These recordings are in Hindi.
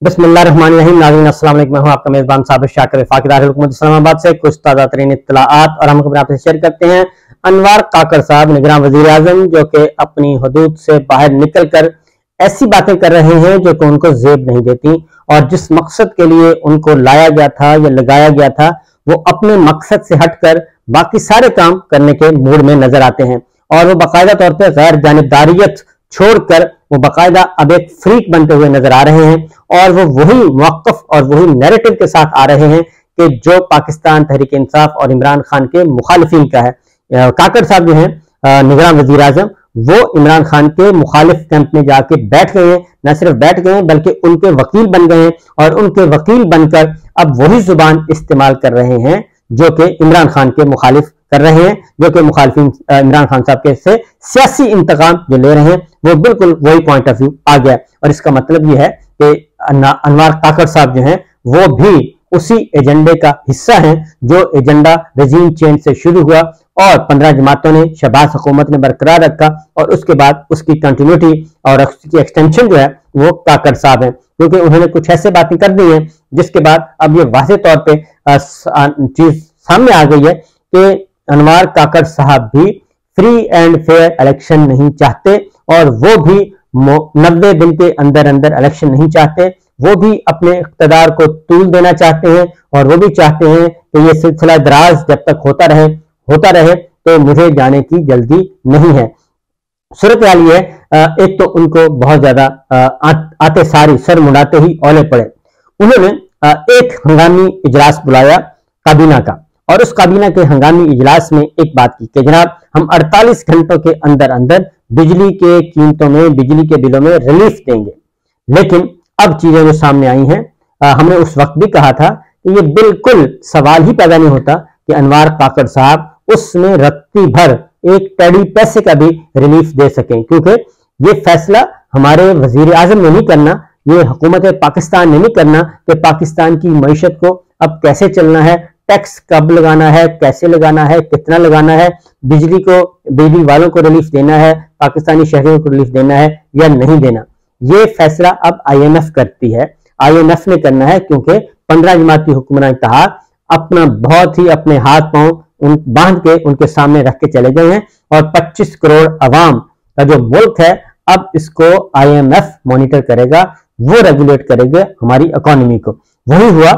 बिस्मिल्लाहिर्रहमानिर्रहीम। नाज़रीन अस्सलाम वालेकुम। मैं हूं आपका मेजबान साबिर शाकिर वफाकीदार हुकूमत इस्लामाबाद से कुछ ताज़ा तरीन इत्तलाआत और हम खबरें आपसे शेयर करते हैं। अनवर काकड़ साहब निगरान वजीर आजम जो कि अपनी हदूद से बाहर निकल कर ऐसी बातें कर रहे हैं जो कि उनको जेब नहीं देती और जिस मकसद के लिए उनको लाया गया था या लगाया गया था वो अपने मकसद से हटकर बाकी सारे काम करने के मूड में नजर आते हैं और वो बाकायदा तौर पर गैर जानिबदारियत छोड़कर वो बाकायदा अब एक फ्रीक बनते हुए नजर आ रहे हैं और वो वही मौकफ और वही नैरेटिव के साथ आ रहे हैं कि जो पाकिस्तान तहरीक इंसाफ और इमरान खान के मुखालिफिन का है। काकड़ साहब जो है निगरान वजीर आजम, वो इमरान खान के मुखालिफ कैंप में जाके बैठ गए हैं। न सिर्फ बैठ गए हैं बल्कि उनके वकील बन गए हैं और उनके वकील बनकर अब वही जुबान इस्तेमाल कर रहे हैं जो कि इमरान खान के मुखालिफ कर रहे हैं, जो कि मुखालिफिन इमरान खान साहब के से सियासी इंतकाम जो ले रहे हैं वो बिल्कुल वही पॉइंट ऑफ व्यू आ गया। और इसका मतलब ये है कि अनवर काकड़ साहब जो हैं वो भी उसी एजेंडे का हिस्सा हैं जो एजेंडा रजीम चेंज से शुरू हुआ और 15 जमातों ने शहबाज हुकूमत ने बरकरार रखा और उसके बाद उसकी कंटिन्यूटी और उसकी एक्सटेंशन जो है वो काकड़ साहब हैं, क्योंकि उन्होंने कुछ ऐसे बातें कर दी हैं जिसके बाद अब ये वाज़ेह तौर पे चीज सामने आ गई है कि अनवर काकड़ साहब भी फ्री एंड फेयर इलेक्शन नहीं चाहते और वो भी 90 दिन के अंदर अंदर इलेक्शन नहीं चाहते। वो भी अपने इख्तिदार को तूल देना चाहते हैं और वो भी चाहते हैं कि ये सिलसिला दराज जब तक होता रहे तो मुझे जाने की जल्दी नहीं है। सूरत हाल ये है, एक तो उनको बहुत ज्यादा आते सारी सर मुड़ाते ही औले पड़े। उन्होंने एक हंगामी इजलास बुलाया काबीना का और उस काबीना के हंगामी इजलास में एक बात की कि जनाब हम 48 घंटों के अंदर अंदर बिजली के कीमतों में, बिजली के बिलों में रिलीफ देंगे। लेकिन अब चीजें जो सामने आई हैं, हमने उस वक्त भी कहा था कि ये बिल्कुल सवाल ही पैदा नहीं होता कि अनवर काकड़ साहब उसमें रत्ती भर एक टेडी पैसे का भी रिलीफ दे सकें, क्योंकि ये फैसला हमारे वजीर आजम ने नहीं करना, ये हुकूमत पाकिस्तान ने नहीं करना कि पाकिस्तान की मईशत को अब कैसे चलना है, टैक्स कब लगाना है, कैसे लगाना है, कितना लगाना है, बिजली वालों को रिलीफ देना है, पाकिस्तानी शहरियों को रिलीफ देना है या नहीं देना। ये फैसला अब IMF करती है, IMF ने करना है, क्योंकि 15 जमाती हुक्मरान कहा अपना बहुत ही अपने हाथ पांव बांध के उनके सामने रख के चले गए हैं और 25 करोड़ अवाम का जो मुल्क है अब इसको IMF मॉनिटर करेगा, वो रेगुलेट करेगा हमारी इकोनॉमी को। वही हुआ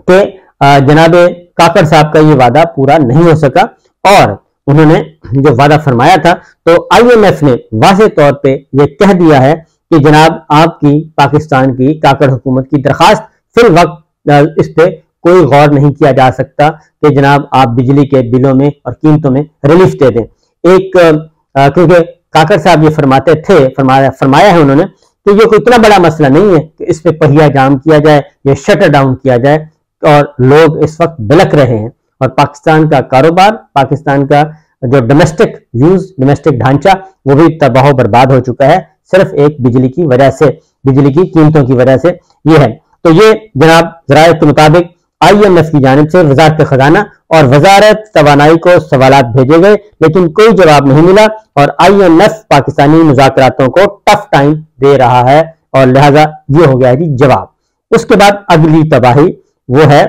कि जनाब काकड़ साहब का ये वादा पूरा नहीं हो सका और उन्होंने जो वादा फरमाया था तो IMF ने वाज़ेह तौर पे ये कह दिया है कि जनाब आपकी पाकिस्तान की काकड़ हुकूमत की दरखास्त फिर वक्त इस पे कोई गौर नहीं किया जा सकता कि जनाब आप बिजली के बिलों में और कीमतों में रिलीफ दे दें। क्योंकि काकड़ साहब ये फरमाया है उन्होंने कि ये कोई इतना बड़ा मसला नहीं है कि इस पे पहिया जाम किया जाए या शटर डाउन किया जाए और लोग इस वक्त बिलक रहे हैं और पाकिस्तान का कारोबार, पाकिस्तान का जो डोमेस्टिक ढांचा वो भी तबाह बर्बाद हो चुका है, सिर्फ एक बिजली की वजह से, बिजली की कीमतों की वजह से ये है। तो ये जनाब ज़राए के मुताबिक IMF की जानिब से वजारत खजाना और वजारत तवानाई को सवालात भेजे गए लेकिन कोई जवाब नहीं मिला और IMF पाकिस्तानी मुज़ाकरातों को टफ टाइम दे रहा है और लिहाजा ये हो गया है जी जवाब। उसके बाद अगली तबाही वो है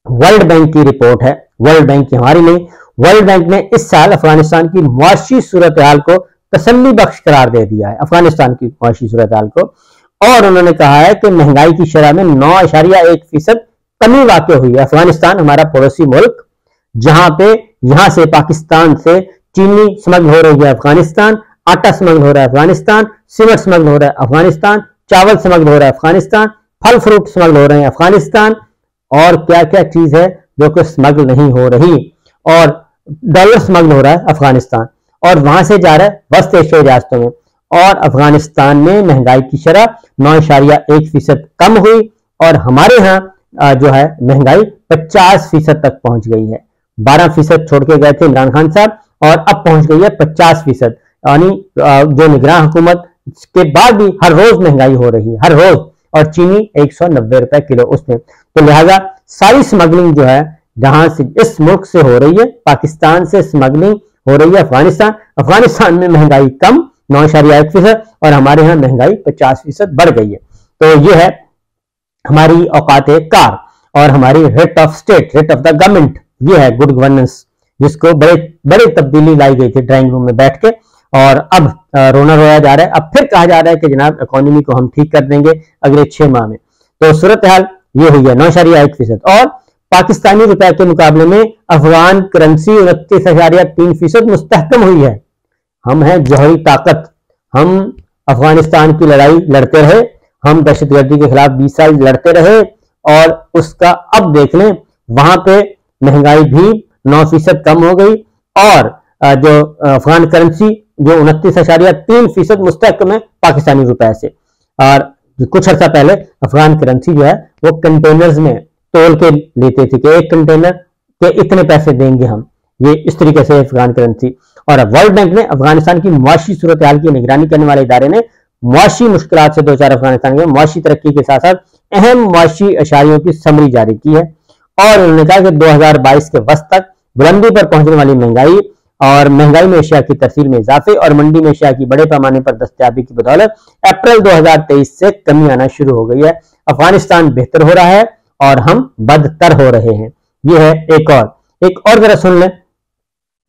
वर्ल्ड बैंक की रिपोर्ट है, वर्ल्ड बैंक की हमारी नहीं। वर्ल्ड बैंक ने इस साल अफगानिस्तान की मुआशी सूरत हाल को तसल्ली बख्श करार दे दिया है, अफगानिस्तान की मुआशी सूरत हाल को, और उन्होंने कहा है कि महंगाई की शरह में 9.1% कमी वाक़ हुई है। अफगानिस्तान हमारा पड़ोसी मुल्क जहां पे यहां से पाकिस्तान से चीनी स्मगल हो रही है अफगानिस्तान, आटा स्मगल हो रहा है अफगानिस्तान, सीमेंट स्मगल हो रहा है अफगानिस्तान, चावल स्मगल हो रहा है अफगानिस्तान, फल फ्रूट स्मगल हो रहे हैं अफगानिस्तान, और क्या क्या चीज है जो कि स्मगल नहीं हो रही, और डॉलर स्मगल हो रहा है अफगानिस्तान और वहां से जा रहा है वस्त एशियाई रियासतों में। और अफगानिस्तान में महंगाई की शरह 9.1% कम हुई और हमारे यहाँ जो है महंगाई 50% तक पहुंच गई है। 12% छोड़ के गए थे इमरान खान साहब और अब पहुंच गई है 50%, यानी जो निगरान हुकूमत के बाद भी हर रोज महंगाई हो रही है, हर रोज, और चीनी 190 रुपए किलो उसमें। तो लिहाजा सारी स्मगलिंग जो है जहां से इस मुल्क से हो रही है, पाकिस्तान से स्मगलिंग हो रही है अफगानिस्तान में महंगाई कम 9.1% और हमारे यहाँ महंगाई 50% बढ़ गई है। तो ये है हमारी औकात कार और हमारी rate of state, rate of the government, ये है गुड गवर्नेंस, जिसको बड़े बड़े तब्दीली लाई गई थी ड्राइंग रूम में बैठ के, और अब रोना रोया जा रहा है। अब फिर कहा जा रहा है कि जनाब इकोनॉमी को हम ठीक कर देंगे अगले 6 माह में। तो सूरत हाल ये हुई है 9.1%। और पाकिस्तानी रुपए के मुकाबले में अफगान करेंसी 29.3% मुस्तहकम हुई है। हम हैं जौहरी ताकत, हम अफगानिस्तान की लड़ाई लड़ते रहे, हम दहशतगर्दी के खिलाफ 20 साल लड़ते रहे, और उसका अब देख लें वहां पे महंगाई भी 9% कम हो गई, और जो अफगान करेंसी जो 29.3% मुस्तहकम है पाकिस्तानी रुपए से। और कुछ अर्सा पहले अफगान करेंसी जो है वो कंटेनर्स में तोल के लेते थे कि एक कंटेनर के इतने पैसे देंगे हम, ये इस तरीके से अफगान करेंसी। और वर्ल्ड बैंक ने अफगानिस्तान की मुआशी सूरत हाल की निगरानी करने वाले इदारे ने मुआशी मुश्किलात से दो चार अफगानिस्तान के मुआशी तरक्की के साथ साथ अहम मुआशी अशारियों की समरी जारी की है। और उन्होंने कहा कि 2022 के वस्त तक बुलंदी पर पहुंचने वाली महंगाई और महंगाई में एशिया की तरसील में इजाफे और मंडी में एशिया की बड़े पैमाने पर दस्तयाबी की बदौलत अप्रैल 2023 से कमी आना शुरू हो गई है। अफगानिस्तान बेहतर हो रहा है और हम बदतर हो रहे हैं। ये है एक और जरा सुन लें,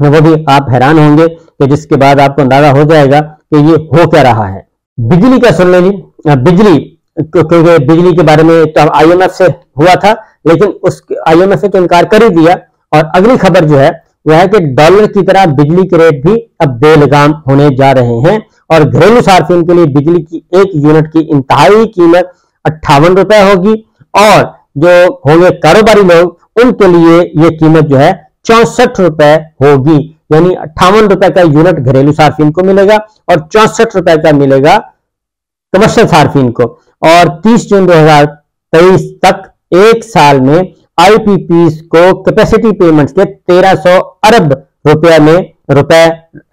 वो भी आप हैरान होंगे कि जिसके बाद आपको अंदाजा हो जाएगा कि ये हो क्या रहा है। बिजली का सुन लें जी। बिजली, क्योंकि बिजली के बारे में तो IMF से हुआ था, लेकिन उस IMF से तो इनकार कर ही दिया। और अगली खबर जो है वह है कि डॉलर की तरह बिजली के रेट भी अब बेलगाम होने जा रहे हैं, और घरेलू सार्फिन के लिए बिजली की 1 यूनिट की इंतहाई कीमत 58 रुपए होगी, और जो होंगे कारोबारी लोग उनके लिए ये कीमत जो है 64 रुपए होगी। यानी 58 रुपए का यूनिट घरेलू सार्फिन को मिलेगा और 64 रुपए का मिलेगा कमर्शियल सार्फिन को। और 30 जून 2023 तक एक साल में IPPs को कैपेसिटी पेमेंट्स के 1300 अरब रुपया में रुपए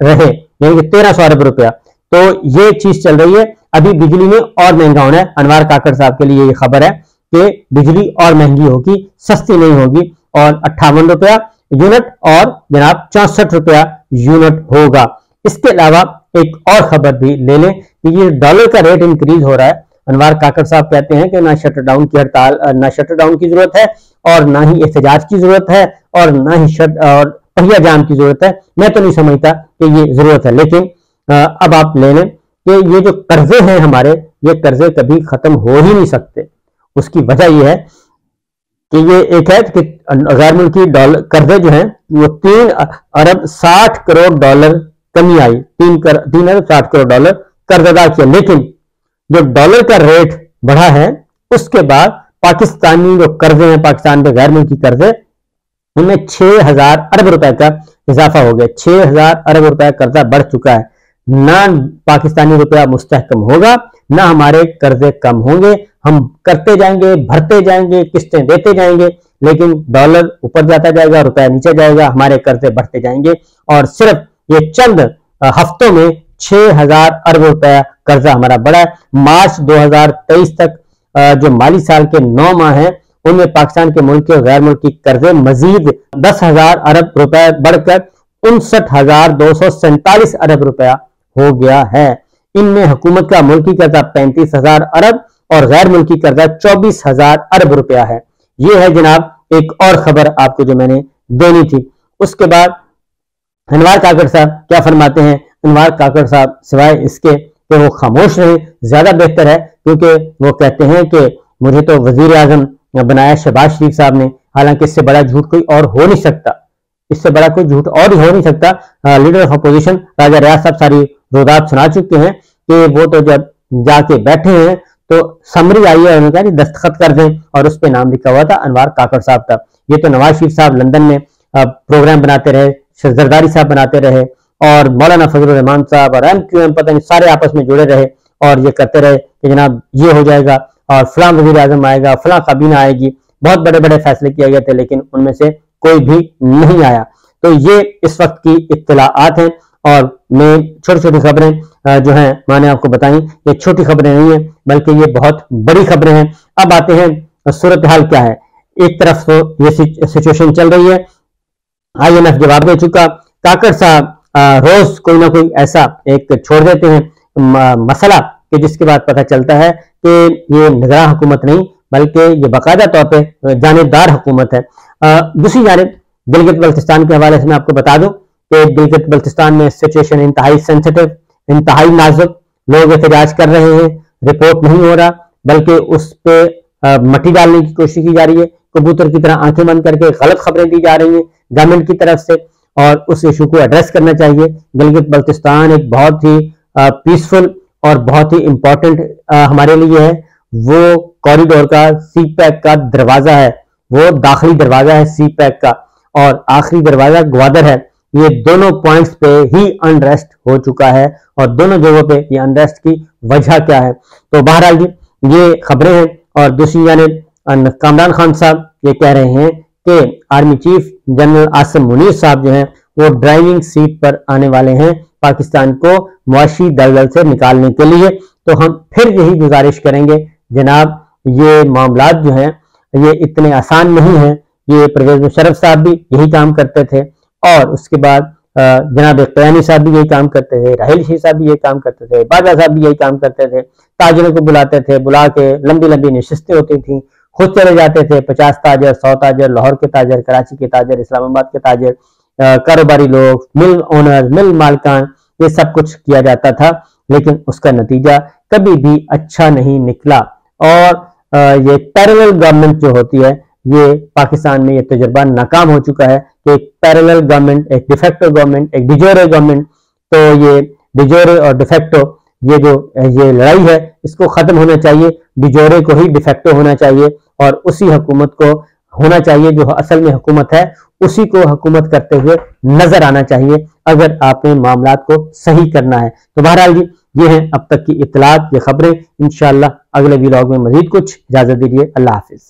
रहे, यानी कि 1300 अरब रुपया। तो ये चीज चल रही है। अभी बिजली में और महंगा होना है। अनवार काकड़ साहब के लिए ये खबर है कि बिजली और महंगी होगी, सस्ती नहीं होगी, और 58 रुपया यूनिट और जनाब 64 रुपया यूनिट होगा। इसके अलावा एक और खबर भी ले लें कि ये डॉलर का रेट इंक्रीज हो रहा है। अनवार काकड़ साहब कहते हैं कि ना शटर डाउन की हड़ताल, ना शटर डाउन की जरूरत है, और ना ही एहतजाज की जरूरत है, और ना ही और पहिया जाम की जरूरत है। मैं तो नहीं समझता कि ये जरूरत है, लेकिन अब आप ले लें कि ये जो कर्जे हैं हमारे, ये कर्जे कभी खत्म हो ही नहीं सकते। उसकी वजह यह है कि ये एक है कि गैर मुल्की डॉलर कर्जे जो हैं वो 3 अरब 60 करोड़ डॉलर कमी आई, 3 अरब 60 करोड़ डॉलर कर्ज अदा किया। लेकिन जो डॉलर का रेट बढ़ा है उसके बाद पाकिस्तानी जो कर्जे हैं, पाकिस्तान के गैर मुल्की कर्जे, उनमें 6000 अरब रुपए का इजाफा हो गया। 6000 अरब रुपए कर्जा बढ़ चुका है। ना पाकिस्तानी रुपया मुस्तहकम होगा, ना हमारे कर्जे कम होंगे। हम करते जाएंगे, भरते जाएंगे, किस्तें देते जाएंगे, लेकिन डॉलर ऊपर जाता जाएगा, रुपया नीचे जाएगा, हमारे कर्जे बढ़ते जाएंगे। और सिर्फ ये चंद हफ्तों में 6000 अरब रुपया कर्जा हमारा बढ़ा है। मार्च 2023 तक जो माली साल के 9 माह हैं उनमें पाकिस्तान के मुल्की और गैर मुल्की कर्जे मजीद 10,000 अरब रुपए बढ़कर 59,247 अरब रुपया हो गया है। इनमें हुकूमत का मुल्की कर्जा 35,000 अरब और गैर मुल्की कर्जा 24,000 अरब रुपया है। ये है जनाब एक और खबर आपको जो मैंने देनी थी। उसके बाद अनवार काकड़ साहब क्या फरमाते हैं। अनवार काकड़ साहब सिवाय इसके कि वो खामोश रहे ज्यादा बेहतर है, क्योंकि वो कहते हैं कि मुझे तो वजीर आजम बनाया शहबाज शरीफ साहब ने, हालांकि इससे बड़ा झूठ कोई और हो नहीं सकता, इससे बड़ा कोई झूठ और हो नहीं सकता। लीडर ऑफ अपोजिशन राजा रियाज साहब सारी रोदात सुना चुके हैं कि वो तो जब जाके बैठे हैं तो समरी आई है, उन्होंने कहा दस्तखत कर दें, और उस पर नाम लिखा हुआ था अनवार काकड़ साहब का। ये तो नवाज शरीफ साहब लंदन में प्रोग्राम बनाते रहे, जरदारी साहब बनाते रहे, और मौलाना फजल रहमान साहब और MQM पता नहीं सारे आपस में जुड़े रहे और ये करते रहे कि जनाब ये हो जाएगा और फलां वजीर आजम आएगा, फलां काबीना आएगी। बहुत बड़े बड़े फैसले किए गए थे, लेकिन उनमें से कोई भी नहीं आया। तो ये इस वक्त की इत्तलाआत हैं, और मैं छोटी छोटी खबरें जो हैं मैंने आपको बताई। ये छोटी खबरें नहीं है बल्कि ये बहुत बड़ी खबरें हैं। अब आते हैं सूरत हाल क्या है। एक तरफ तो ये सिचुएशन चल रही है, IMF जवाब दे चुका, काकड़ साहब रोज कोई ना कोई ऐसा एक छोड़ देते हैं मसला कि जिसके बाद पता चलता है कि ये निगरान हुकूमत नहीं बल्कि ये बाकायदा तौर पर जानेदार हुकूमत है। दूसरी जानिब गिलगित बल्तिस्तान के हवाले से मैं आपको बता दूं कि गिलगित बल्तिस्तान में सिचुएशन इंतहाई सेंसिटिव, इंतहाई नाजुक, लोग एहतजाज कर रहे हैं, रिपोर्ट नहीं हो रहा बल्कि उस पर मट्टी डालने की कोशिश की जा रही है, कबूतर की तरह आंखें बंद करके गलत खबरें दी जा रही हैं गवर्नमेंट की तरफ से, और उस इशू को एड्रेस करना चाहिए। गिलगित बल्तिस्तान एक बहुत ही पीसफुल और बहुत ही इंपॉर्टेंट हमारे लिए है। वो कॉरिडोर का सी पैक का दरवाजा है, वो दाखिली दरवाजा है सी पैक का, और आखिरी दरवाजा ग्वादर है। ये दोनों पॉइंट्स पे ही अनरेस्ट हो चुका है और दोनों जगहों पे ये अनरेस्ट की वजह क्या है। तो बहरहाल जी ये खबरें हैं। और दूसरी जानिब कामरान खान साहब ये कह रहे हैं कि army chief general Asim Munir साहब जो हैं वो ड्राइविंग सीट पर आने वाले हैं पाकिस्तान को मुआशी दलदल से निकालने के लिए। तो हम फिर यही गुजारिश करेंगे जनाब, ये मामलात जो हैं ये इतने आसान नहीं है। ये परवेज मुशर्रफ साहब भी यही काम करते थे और उसके बाद जनाब कयानी साहब भी यही काम करते थे, राहिल शी साहब भी यही काम करते थे, बाजा साहब भी यही काम करते थे। ताजरों को बुलाते थे, बुला के लंबी लंबी नशिस्तें होती थी, खुद चले जाते थे। 50 ताजर, 100 ताजर, लाहौर के ताजर, कराची के ताजर, इस्लामाबाद के ताजर, कारोबारी लोग, मिल ओनर, मिल मालकान, ये सब कुछ किया जाता था, लेकिन उसका नतीजा कभी भी अच्छा नहीं निकला। और ये पैरेलल गवर्नमेंट जो होती है, ये पाकिस्तान में ये तजुर्बा नाकाम हो चुका है कि एक पैरेलल गवर्नमेंट, एक डिफेक्टो गवर्नमेंट, एक डिजोरे गवर्नमेंट। तो ये डिजोरे और डिफेक्टो ये लड़ाई है, इसको खत्म होना चाहिए। डिजोरे को ही डिफेक्टो होना चाहिए और उसी हुकूमत को होना चाहिए जो असल में हुकूमत है, उसी को हुकूमत करते हुए नजर आना चाहिए अगर आपने मामलात को सही करना है। तो बहरहाल जी ये हैं अब तक की इत्तलात, ये खबरें। इंशाअल्लाह अगले व्लॉग में मजीद कुछ। इजाजत दीजिए, अल्लाह हाफिज।